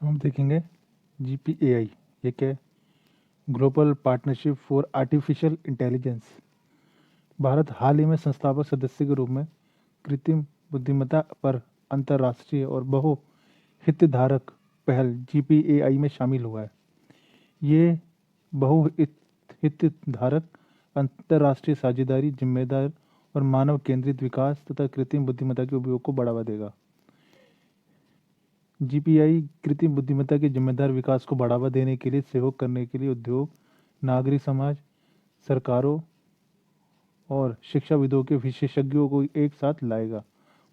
हम देखेंगे GPAI। ये क्या है? Global partnership for artificial intelligence. Bharat हाल ही में संस्थापक सदस्य के रूप में कृत्रिम बुद्धिमत्ता पर अंतर्राष्ट्रीय और बहु हितधारक पहल GPAI में शामिल हुआ है। ये बहु हितधारक अंतर्राष्ट्रीय साझेदारी, जिम्मेदार और मानव केंद्रित विकास तथा कृत्रिम बुद्धिमत्ता के उपयोग को बढ़ावा देगा। GPAI कृत्रिम बुद्धिमत्ता के जिम्मेदार विकास को बढ़ावा देने के लिए सहयोग करने के लिए उद्योग, नागरिक समाज, सरकारों और शिक्षाविदों के विशेषज्ञों को एक साथ लाएगा।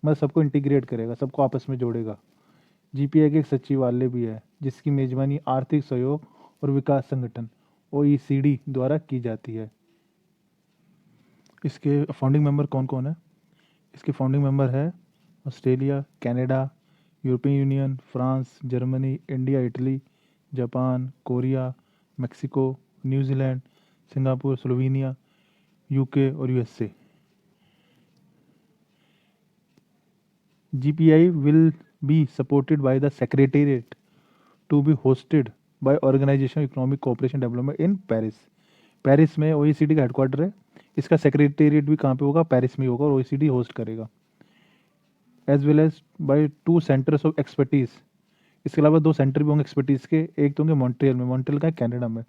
मतलब सबको इंटीग्रेट करेगा, सबको आपस में जोड़ेगा। GPAI के एक सचिवालय भी है जिसकी मेजबानी आर्थिक सहयोग और विकास संगठन OECD द्वारा की जाती है। इसके फाउंडिंग मेंबर कौन कौन है? इसके फाउंडिंग मेंबर है Australia, Canada, European union, France, Germany, India, Italy, Japan, Korea, Mexico, New Zealand, Singapore, Slovenia, UK और USA। GPAI will be supported by the Secretariat to be hosted by Organization of Economic Cooperation Development in Paris। Paris में OECD का headquarter है। इसका secretariat भी कहाँ पे होगा? Paris में ही होगा और OECD होस्ट करेगा। As well as by 2 centres of expertise. इसके अलावा 2 सेंटर भी होंगे एक्सपर्टीज के। एक तो होंगे मॉन्ट्रियल में, मॉन्ट्रियल का है कनाडा में,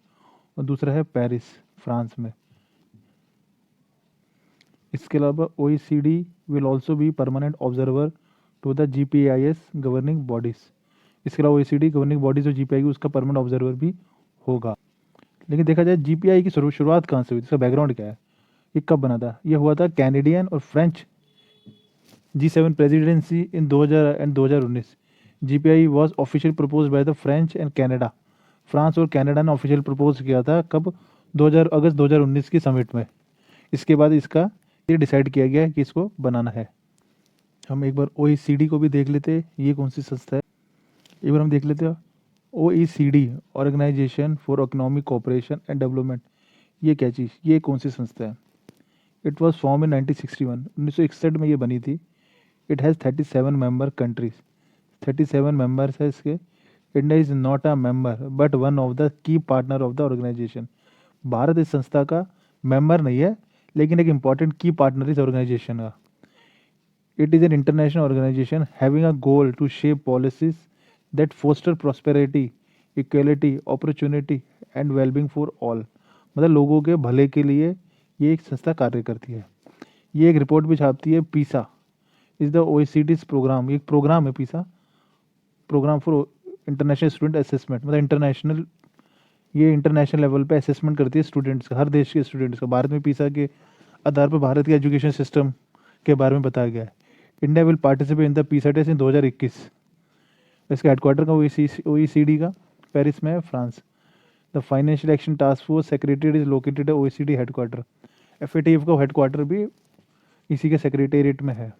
और दूसरा है पेरिस, फ्रांस में। इसके अलावा OECD will also be permanent observer to the GPAI's governing bodies. इसके अलावा OECD गवर्निंग बॉडीज और GPAI उसका परमानेंट ऑब्जर्वर भी होगा। लेकिन देखा जाए GPAI की शुरुआत कहाँ से हुई, इसका बैकग्राउंड क्या है, ये कब बना था? ये हुआ था कैनेडियन और French G7 presidency in 2000 and 2019। GPAI was official propose by the French and Canada. France और कनाडा ने ऑफिशियल प्रपोज किया था कब? 2000 अगस्त 2019 की समिट में। इसके बाद इसका ये डिसाइड किया गया कि इसको बनाना है। हम एक बार OECD को भी देख लेते हैं, ये कौन सी संस्था है। एक बार हम देख लेते हैं OECD, Organisation for Economic Cooperation and Development. ये क्या चीज़, ये कौन सी संस्था है? इट वॉज फॉर्म इन 1961, 1961 में ये बनी थी। It has 37 member countries. 37 members है इसके। India is not a member but one of the key partner of the organisation. Bharat इस संस्था का मेंबर नहीं है लेकिन एक इम्पॉर्टेंट की पार्टनर इस ऑर्गेनाइजेशन का। It is an international organisation having a goal to shape policies that foster prosperity, equality, opportunity and wellbeing for all. मतलब लोगों के भले के लिए ये एक संस्था कार्य करती है। ये एक रिपोर्ट भी छापती है। PISA is the OECD's programme. एक प्रोग्राम है PISA, programme for international student assessment. मतलब इंटरनेशनल, ये इंटरनेशनल लेवल पे असेसमेंट करती है स्टूडेंट्स का, हर देश के स्टूडेंट्स का। भारत में पीसा के आधार पर भारत के एजुकेशन सिस्टम के बारे में बताया गया है। India will participate in the पीसा टेस्ट इन 2021। इसका हेडक्वार्टर का OECD का पेरिस में है, France. The financial action task force secretariat is located OECD headquarter. FATF का हेडक्वार्टर भी इसी के सेक्रेटेरिएट में है।